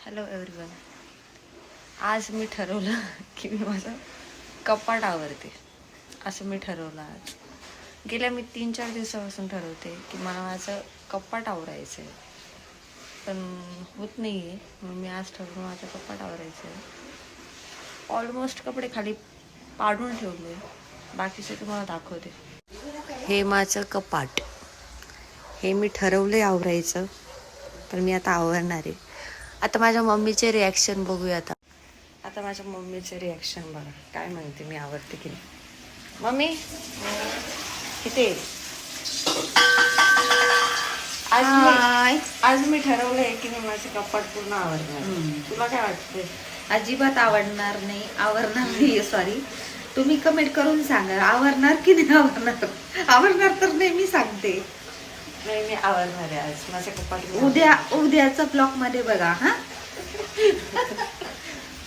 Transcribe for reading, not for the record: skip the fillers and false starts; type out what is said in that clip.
Hello everyone. आज मी ठरवलं की मी माझं कपाट आवरते. असं मी ठरवलं आज. गेल्या मी 3-4 दिवसापासून ठरवते की मला माझं कपाट आवरायचं आहे, पण होत नाही आहे. मग मी आज ठरवलं माझं कपाट आवरायचं आहे. ऑलमोस्ट कपडे खाली पाडून ठेवले, बाकीचे तुम्हाला दाखवते. हे माझं कपाट, हे मी ठरवले आवरायचं, पण मी आता आवरणार आहे. आता माझ्या मम्मीचे रिॲक्शन बघूया. आता माझ्या मम्मीचे रिॲक्शन बघा, काय म्हणते मी आवडते की नाही. मम्मी इथे आज मी ठरवलंय की मी माझे कपाट पूर्ण आवरणार. तुला काय वाटतंय? अजिबात आवडणार नाही, आवरणार नाही. सॉरी, तुम्ही कमेंट करून सांगा आवरणार की नाही आवरणार. आवरणार तर नाही, मी सांगते. नाही, मी आवरणार आहे आज माझे कपाट. उद्याचा ब्लॉग मध्ये बघा. हा